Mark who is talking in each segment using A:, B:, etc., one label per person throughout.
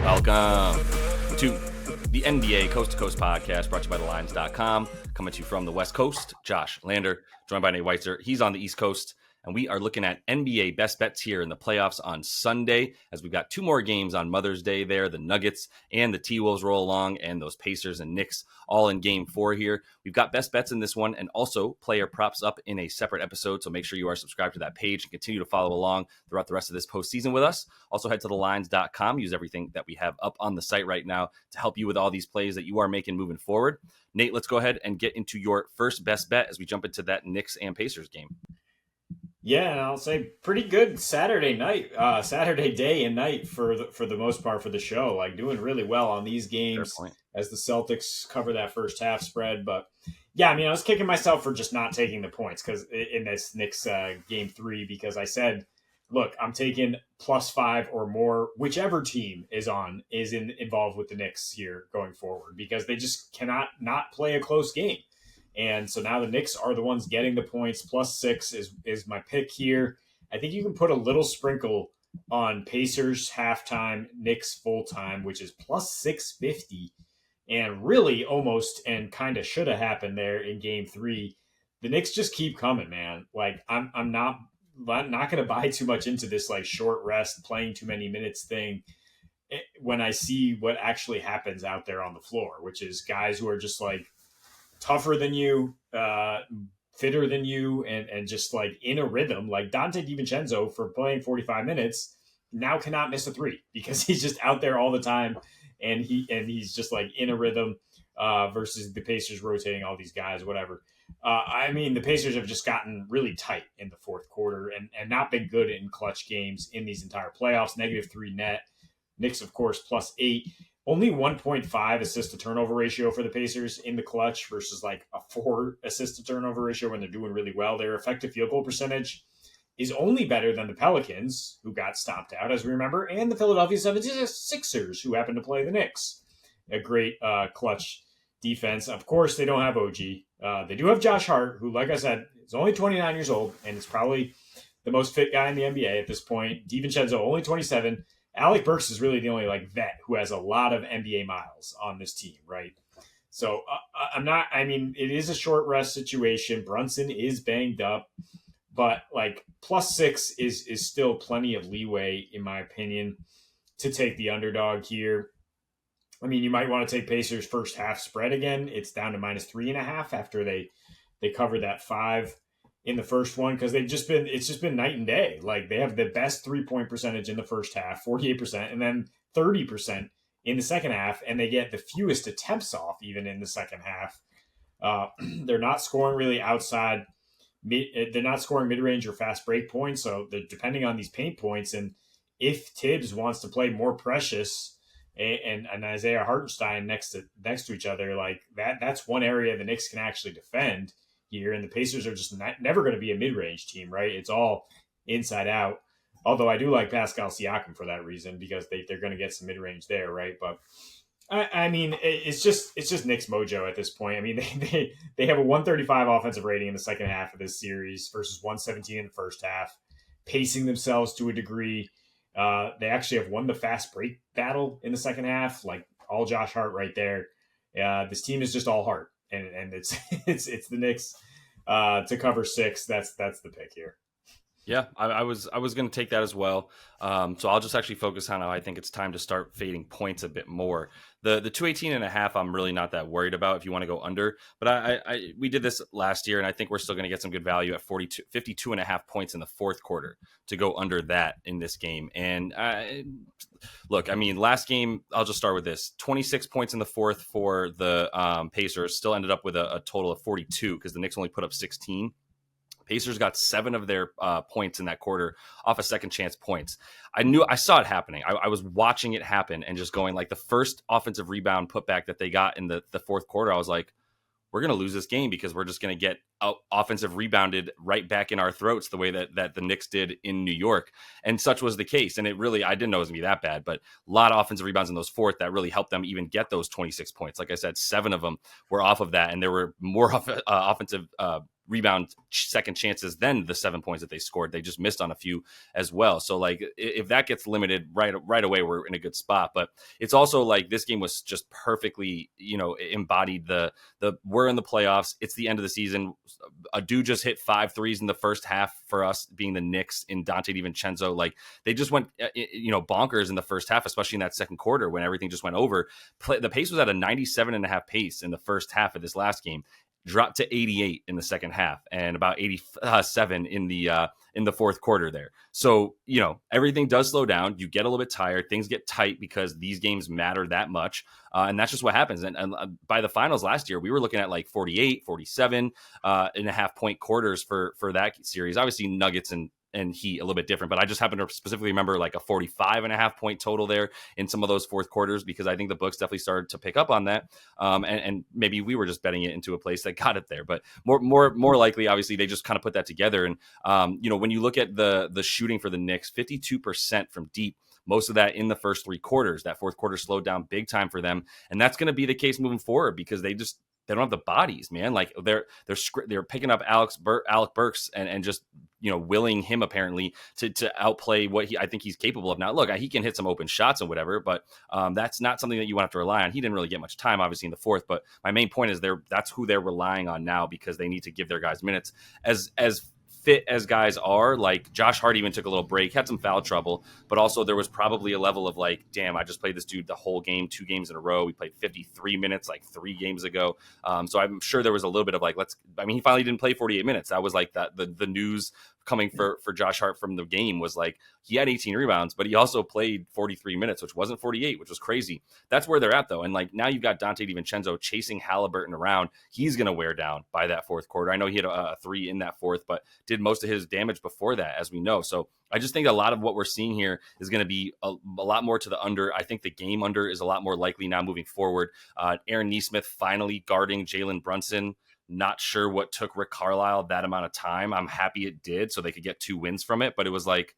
A: Welcome to the NBA Coast to Coast podcast brought to you by thelines.com. Coming to you from the West Coast, Josh Lander, joined by Nate Weitzer. He's on the East Coast, and we are looking at NBA best bets here in the playoffs on Sunday, as we've got two more games on Mother's Day there. The Nuggets and the T-Wolves roll along, and those Pacers and Knicks all in game 4 here. We've got best bets in this one, and also player props up in a separate episode, so make sure you are subscribed to that page and continue to follow along throughout the rest of this postseason with us. Also head to thelines.com. Use everything that we have up on the site right now to help you with all these plays that you are making moving forward. Nate, let's go ahead and get into your first best bet as we jump into that Knicks and Pacers game.
B: Yeah, and I'll say pretty good Saturday night, Saturday day and night for the most part for the show. Like doing really well on these games as the Celtics cover that first half spread. But yeah, I mean, I was kicking myself for just not taking the points because in this Knicks game 3, because I said, look, I'm taking +5 or more, whichever team is involved with the Knicks here going forward, because they just cannot not play a close game. And so now the Knicks are the ones getting the points. +6 is my pick here. I think you can put a little sprinkle on Pacers halftime, Knicks full time, which is +650, and really almost and kind of should have happened there in game 3. The Knicks just keep coming, man. Like I'm not going to buy too much into this like short rest, playing too many minutes thing when I see what actually happens out there on the floor, which is guys who are just like tougher than you, fitter than you, and just like in a rhythm. Like Dante DiVincenzo, for playing 45 minutes, now cannot miss a 3 because he's just out there all the time, and he's just like in a rhythm. Versus the Pacers rotating all these guys, whatever. I mean, the Pacers have just gotten really tight in the fourth quarter and not been good in clutch games in these entire playoffs. -3 net. Knicks, of course, +8. Only 1.5 assist to turnover ratio for the Pacers in the clutch versus like a 4 assist to turnover ratio when they're doing really well. Their effective field goal percentage is only better than the Pelicans, who got stomped out, as we remember, and the Philadelphia 76ers, who happen to play the Knicks. A great clutch defense. Of course, they don't have OG. They do have Josh Hart, who, like I said, is only 29 years old and is probably the most fit guy in the NBA at this point. DiVincenzo, only 27. Alec Burks is really the only like vet who has a lot of NBA miles on this team, right? So it is a short rest situation. Brunson is banged up, but like +6 is still plenty of leeway, in my opinion, to take the underdog here. I mean, you might want to take Pacers first half spread again. It's down to -3.5 after they covered that 5 in the first one, because it's just been night and day. Like they have the best 3-point percentage in the first half, 48%, and then 30% in the second half, and they get the fewest attempts off even in the second half. They're not scoring really outside. They're not scoring mid-range or fast break points, so they're depending on these paint points. And if Tibbs wants to play more Precious and Isaiah Hartenstein next to each other, like that's one area the Knicks can actually defend here, and the Pacers are just never going to be a mid-range team, right? It's all inside out. Although I do like Pascal Siakam for that reason, because they're going to get some mid-range there, right? But I mean, it's just Knicks mojo at this point. I mean, they have a 135 offensive rating in the second half of this series versus 117 in the first half, pacing themselves to a degree. They actually have won the fast break battle in the second half, like all Josh Hart right there. This team is just all heart. And it's the Knicks to cover 6. That's the pick here.
A: Yeah, I was going to take that as well. So I'll just actually focus on how I think it's time to start fading points a bit more. The 218.5, I'm really not that worried about if you want to go under. But we did this last year, and I think we're still going to get some good value at 52.5 points in the fourth quarter to go under that in this game. And look, I mean, last game, I'll just start with this. 26 points in the fourth for the Pacers, still ended up with a total of 42 because the Knicks only put up 16. Pacers got 7 of their points in that quarter off of second chance points. I saw it happening. I was watching it happen and just going, like, the first offensive rebound putback that they got in the fourth quarter, I was like, we're going to lose this game because we're just going to get offensive rebounded right back in our throats the way that the Knicks did in New York. And such was the case. And it really, I didn't know it was going to be that bad, but a lot of offensive rebounds in those fourth that really helped them even get those 26 points. Like I said, 7 of them were off of that. And there were more offensive rebound second chances than the 7 points that they scored. They just missed on a few as well. So like if that gets limited right away, we're in a good spot. But it's also like this game was just perfectly, embodied the we're in the playoffs. It's the end of the season. A dude just hit 5 threes in the first half for us, being the Knicks, in Dante DiVincenzo. Like they just went, bonkers in the first half, especially in that second quarter when everything just went over. The pace was at a 97.5 pace in the first half of this last game, dropped to 88 in the second half, and about 87 in the fourth quarter there. So, everything does slow down. You get a little bit tired. Things get tight because these games matter that much. And that's just what happens. And by the finals last year, we were looking at like 48, 47 and a half point quarters for that series. Obviously, Nuggets and Heat a little bit different, but I just happen to specifically remember like a 45.5 point total there in some of those fourth quarters, because I think the books definitely started to pick up on that. And maybe we were just betting it into a place that got it there, but more likely, obviously, they just kind of put that together. And, when you look at the shooting for the Knicks, 52% from deep, most of that in the first 3 quarters. That fourth quarter slowed down big time for them. And that's going to be the case moving forward, because they don't have the bodies, man. Like they're picking up Alec Burks and just, willing him apparently to outplay what I think he's capable of. Now, look, he can hit some open shots and whatever, but that's not something that you want to have to rely on. He didn't really get much time, obviously, in the fourth, but my main point is that's who they're relying on now, because they need to give their guys minutes. As fit as guys are, like Josh Hart even took a little break, had some foul trouble, but also there was probably a level of like, damn, I just played this dude the whole game, 2 games in a row. We played 53 minutes like 3 games ago. So I'm sure there was a little bit of like, he finally didn't play 48 minutes. That was like the news coming for Josh Hart from the game was like, he had 18 rebounds, but he also played 43 minutes, which wasn't 48, which was crazy. That's where they're at, though. And like now you've got Dante DiVincenzo chasing Halliburton around. He's going to wear down by that fourth quarter. I know he had a 3 in that fourth, but did most of his damage before that, as we know. So I just think a lot of what we're seeing here is going to be a lot more to the under. I think the game under is a lot more likely now moving forward. Aaron Nesmith finally guarding Jalen Brunson. Not sure what took Rick Carlisle that amount of time. I'm happy it did, so they could get 2 wins from it. But it was like,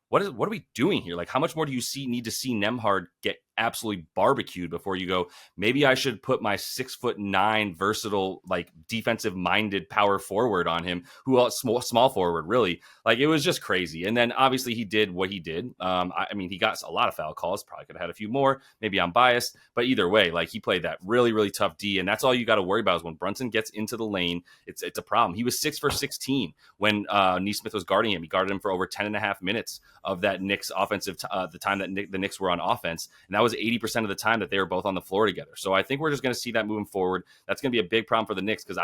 A: what are we doing here? Like, how much more do you need to see Nembhard get absolutely barbecued before you go, maybe I should put my 6'9" versatile, like defensive minded power forward on him, who else, small forward, really. Like, it was just crazy. And then obviously he did what he did. He got a lot of foul calls, probably could have had a few more. Maybe I'm biased, but either way, like he played that really, really tough D. And that's all you got to worry about is when Brunson gets into the lane, it's a problem. He was 6 for 16 when Nesmith was guarding him. He guarded him for over 10.5 minutes of that Knicks offensive, the time that the Knicks were on offense. And that was 80% of the time that they were both on the floor together. So I think we're just going to see that moving forward. That's going to be a big problem for the Knicks, because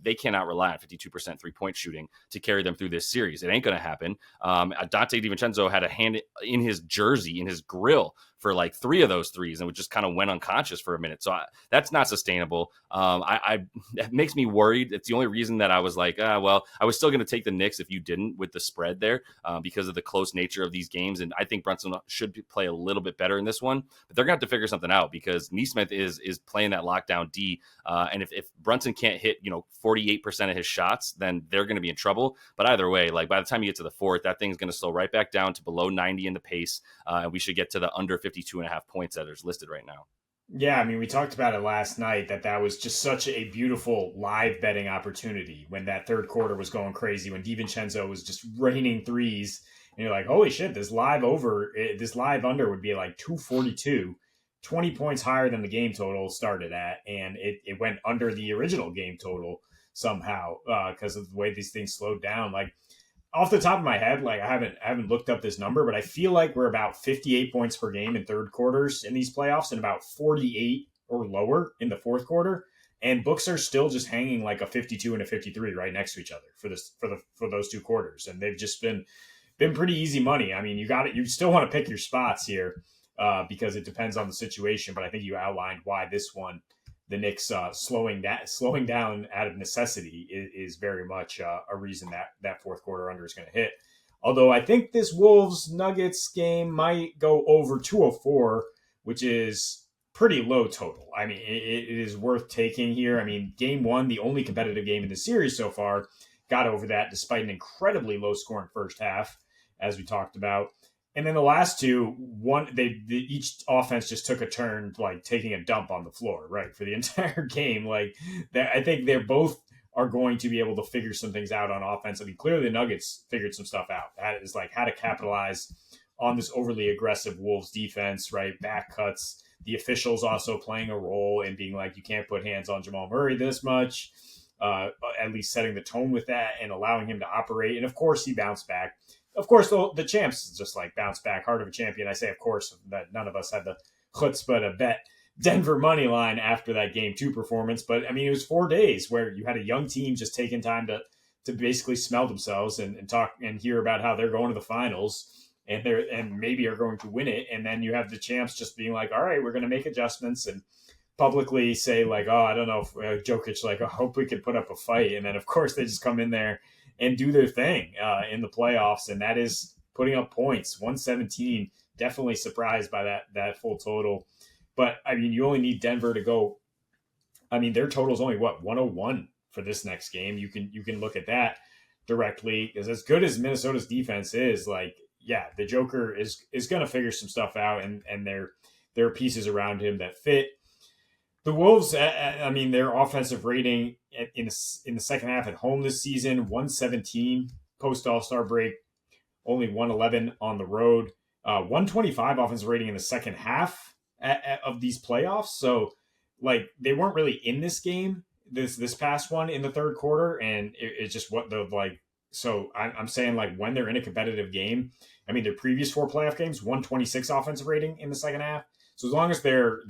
A: they cannot rely on 52% 3-point shooting to carry them through this series. It ain't going to happen. Dante DiVincenzo had a hand in his jersey, in his grill, for like 3 of those threes, and just kind of went unconscious for a minute. So that's not sustainable. It makes me worried. It's the only reason that I was like, I was still going to take the Knicks if you didn't, with the spread there, because of the close nature of these games. And I think Brunson should play a little bit better in this one, but they're going to have to figure something out, because Nesmith is playing that lockdown D. And if Brunson can't hit, 48% of his shots, then they're going to be in trouble. But either way, like by the time you get to the fourth, that thing's going to slow right back down to below 90 in the pace. And we should get to the under 52.5 points that is listed right now.
B: Yeah, we talked about it last night, that was just such a beautiful live betting opportunity when that third quarter was going crazy, when DiVincenzo was just raining threes, and you're like, holy shit, this live under would be like 242, 20 points higher than the game total started at, and it went under the original game total somehow because of the way these things slowed down. Like, off the top of my head, like I haven't looked up this number, but I feel like we're about 58 points per game in third quarters in these playoffs, and about 48 or lower in the fourth quarter. And books are still just hanging like a 52 and a 53 right next to each other for those 2 quarters, and they've just been pretty easy money. You still want to pick your spots here because it depends on the situation, but I think you outlined why this one, the Knicks slowing down out of necessity, is very much a reason that fourth quarter under is going to hit. Although I think this Wolves Nuggets game might go over 204, which is pretty low total. It is worth taking here. Game 1, the only competitive game in the series so far, got over that despite an incredibly low scoring first half, as we talked about. And then the last 2, each offense just took a turn, like taking a dump on the floor, right, for the entire game. Like, I think they're both are going to be able to figure some things out on offense. I mean, clearly the Nuggets figured some stuff out. That is like how to capitalize on this overly aggressive Wolves defense, right? Back cuts. The officials also playing a role in being like, you can't put hands on Jamal Murray this much, at least setting the tone with that and allowing him to operate. And of course, he bounced back. Of course, the champs just like bounce back, heart of a champion. I say, of course, that none of us had the chutzpah to bet Denver money line after that game 2 performance. But I mean, it was 4 days where you had a young team just taking time to basically smell themselves and talk and hear about how they're going to the finals and maybe are going to win it. And then you have the champs just being like, all right, we're going to make adjustments and publicly say like, oh, I don't know if Jokic, like, I hope we could put up a fight. And then of course they just come in there and do their thing in the playoffs. And that is putting up points. 117, definitely surprised by that full total. But I mean, you only need Denver to go. I mean, their total is only 101 for this next game. You can look at that directly, because as good as Minnesota's defense is, like, yeah, the Joker is going to figure some stuff out, and there are pieces around him that fit. The Wolves, I mean, their offensive rating in the second half at home this season, 117 post All-Star break, only 111 on the road, 125 offensive rating in the second half of these playoffs. So like they weren't really in this game, this past one in the third quarter. And it's just what the like, so I'm saying like when they're in a competitive game, I mean, their previous 4 playoff games, 126 offensive rating in the second half. So as long as they're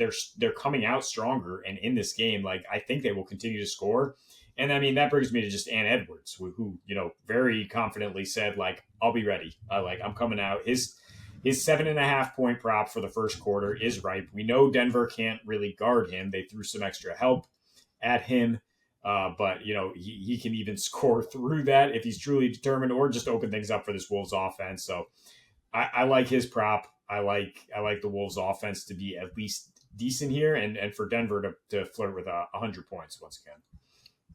B: coming out stronger and in this game, like I think they will continue to score. And I mean, that brings me to just Ann Edwards, who very confidently said like, I'll be ready. I'm coming out. His 7.5 point prop for the first quarter is ripe. We know Denver can't really guard him. They threw some extra help at him. But he can even score through that if he's truly determined, or just open things up for this Wolves offense. So I like his prop. I like the Wolves offense to be at least decent here, and for Denver to flirt with 100 points once again.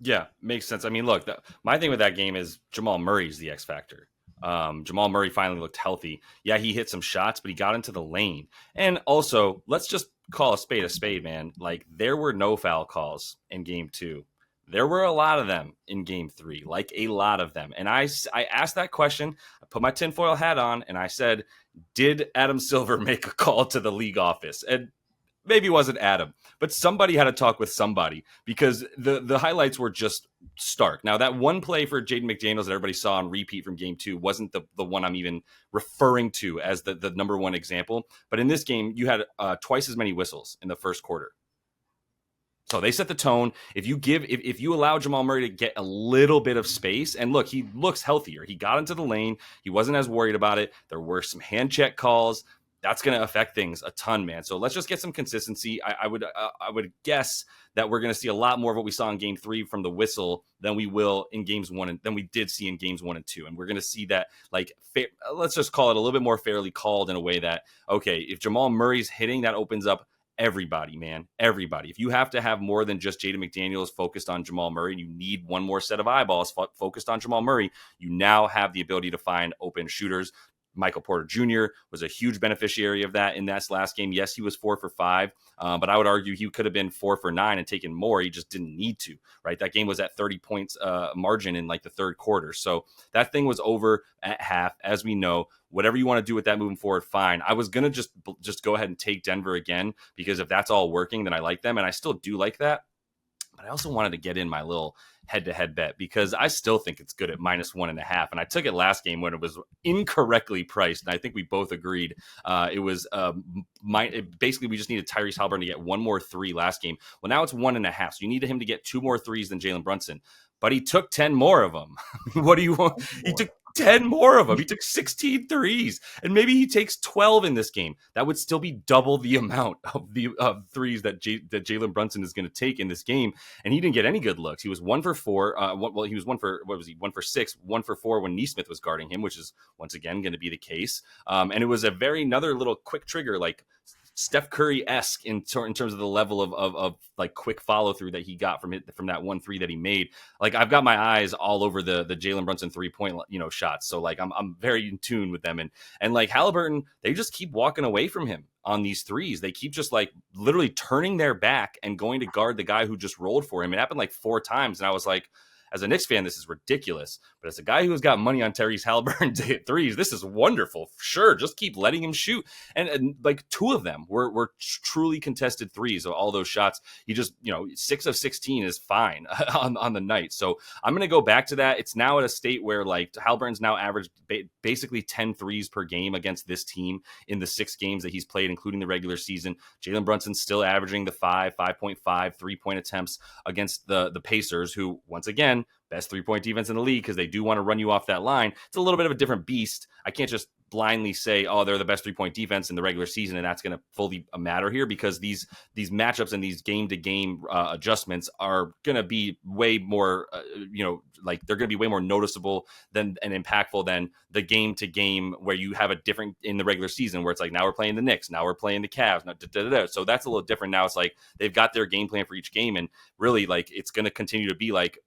A: Yeah, makes sense. I mean, look, my thing with that game is Jamal Murray's the X factor. Jamal Murray finally looked healthy. Yeah, he hit some shots, but he got into the lane. And also, let's just call a spade, man. Like, there were no foul calls in game 2. There were a lot of them in game 3, like a lot of them. And I asked that question. I put my tinfoil hat on, and I said, did Adam Silver make a call to the league office? And maybe it wasn't Adam, but somebody had to talk with somebody, because the highlights were just stark. Now, that one play for Jaden McDaniels that everybody saw on repeat from game 2 wasn't the one I'm even referring to as the number one example. But in this game, you had twice as many whistles in the first quarter. So they set the tone. If you allow Jamal Murray to get a little bit of space, and look, he looks healthier. He got into the lane. He wasn't as worried about it. There were some hand check calls. That's going to affect things a ton, man. So let's just get some consistency. I would guess that we're going to see a lot more of what we saw in game 3 from the whistle than we will in games 1 than we did see in games 1 and 2. And we're going to see that, like, let's just call it a little bit more fairly called in a way that, okay, if Jamal Murray's hitting, that opens up everybody, man. Everybody. If you have to have more than just Jaden McDaniels focused on Jamal Murray, and you need one more set of eyeballs focused on Jamal Murray, you now have the ability to find open shooters. Michael Porter Jr. was a huge beneficiary of that in that last game. Yes, he was 4 for 5, but I would argue he could have been 4 for 9 and taken more. He just didn't need to, right? That game was at 30 points margin in like the third quarter. So that thing was over at half, as we know. Whatever you want to do with that moving forward, fine. I was going to just go ahead and take Denver again, because if that's all working, then I like them. And I still do like that. But I also wanted to get in my little head-to-head bet, because I still think it's good at -1.5. And I took it last game when it was incorrectly priced, and I think we both agreed it was basically we just needed Tyrese Haliburton to get one more 3 last game. Well, now it's 1.5, so you needed him to get 2 more 3s than Jalen Brunson. But he took 10 more of them. What do you want? He took 10 more of them. He took 16 threes, and maybe he takes 12 in this game. That would still be double the amount of the threes that Jalen Brunson is going to take in this game. And he didn't get any good looks. He was 1 for 4. He was 1 for, 1 for 6, 1 for 4 when Nesmith was guarding him, which is once again going to be the case. And it was another little quick trigger, like Steph Curry-esque in terms of the level of like quick follow through that he got from that 1-3 that he made. Like, I've got my eyes all over the Jalen Brunson 3-point shots. So like I'm very in tune with them, and like Haliburton, they just keep walking away from him on these threes. They keep just like literally turning their back and going to guard the guy who just rolled for him. It happened like 4 times, and I was like, as a Knicks fan, this is ridiculous. But as a guy who has got money on Tyrese Halliburton to hit threes, this is wonderful. Sure, just keep letting him shoot. And like 2 of them were truly contested threes. So all those shots, he just, 6 of 16 is fine on the night. So I'm going to go back to that. It's now at a state where like Halliburton's now averaged basically 10 threes per game against this team in the 6 games that he's played, including the regular season. Jalen Brunson's still averaging the 5.5 3-point attempts against the Pacers, who, once again, best 3-point defense in the league because they do want to run you off that line. It's a little bit of a different beast. I can't just blindly say, oh, they're the best 3-point defense in the regular season, and that's going to fully matter here, because these matchups and these game-to-game adjustments are going to be way more, they're going to be way more noticeable and impactful than the game-to-game where you have a different in the regular season where it's like, now we're playing the Knicks, now we're playing the Cavs, so that's a little different. Now it's like they've got their game plan for each game, and really like it's going to continue to be like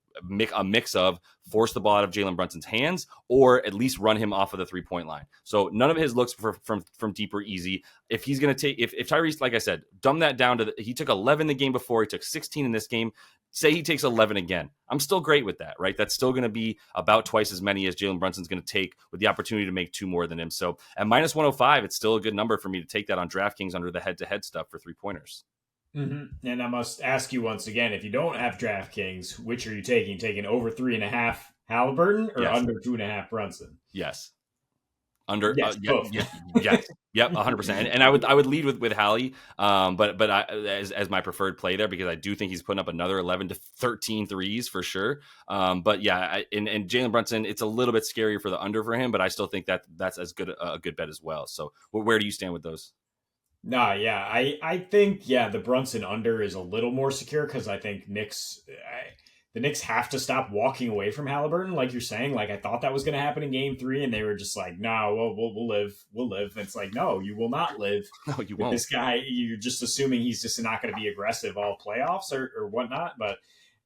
A: a mix of force the ball out of Jalen Brunson's hands or at least run him off of the 3-point line. So none of his looks from deep or easy. If he's going to take, if Tyrese, like I said, dumb that down to he took 11 the game before, he took 16 in this game. Say he takes 11 again. I'm still great with that, right? That's still going to be about twice as many as Jalen Brunson's going to take, with the opportunity to make 2 more than him. So at minus 105, it's still a good number for me to take that on DraftKings under the head-to-head stuff for 3-pointers.
B: Mm-hmm. And I must ask you once again, if you don't have DraftKings, which are you taking? Taking over 3.5 Halliburton or under 2.5 Brunson?
A: Yes. Under
B: yes, both.
A: Yes, yep, 100%. And I would lead with Hallie, but I, as my preferred play there, because I do think he's putting up another 11 to 13 threes for sure. But yeah, and Jalen Brunson, it's a little bit scarier for the under for him, but I still think that's as good a good bet as well. So where do you stand with those?
B: Nah, yeah, I think the Brunson under is a little more secure because I think the Knicks have to stop walking away from Halliburton, like you're saying. Like I thought that was going to happen in Game 3, and they were just like, "No, we'll live. And it's like, no, you will not live.
A: No, you won't.
B: This guy, you're just assuming he's just not going to be aggressive all playoffs or whatnot. But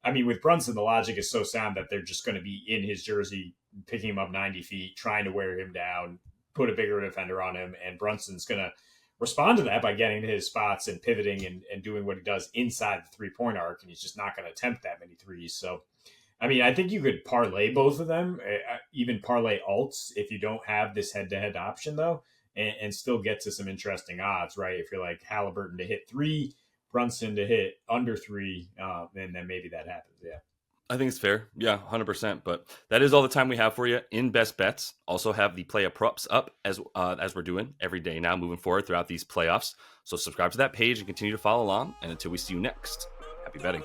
B: I mean, with Brunson, the logic is so sound that they're just going to be in his jersey, picking him up 90 feet, trying to wear him down, put a bigger defender on him, and Brunson's going to respond to that by getting to his spots and pivoting and doing what he does inside the 3-point arc, and he's just not going to attempt that many threes. So, I mean, I think you could parlay both of them, even parlay alts if you don't have this head-to-head option, though, and still get to some interesting odds, right? If you're like Halliburton to hit 3, Brunson to hit under 3, then maybe that happens, yeah.
A: I think it's fair. Yeah, 100%. But that is all the time we have for you in Best Bets. Also have the player props up as we're doing every day now moving forward throughout these playoffs. So subscribe to that page and continue to follow along. And until we see you next, happy betting.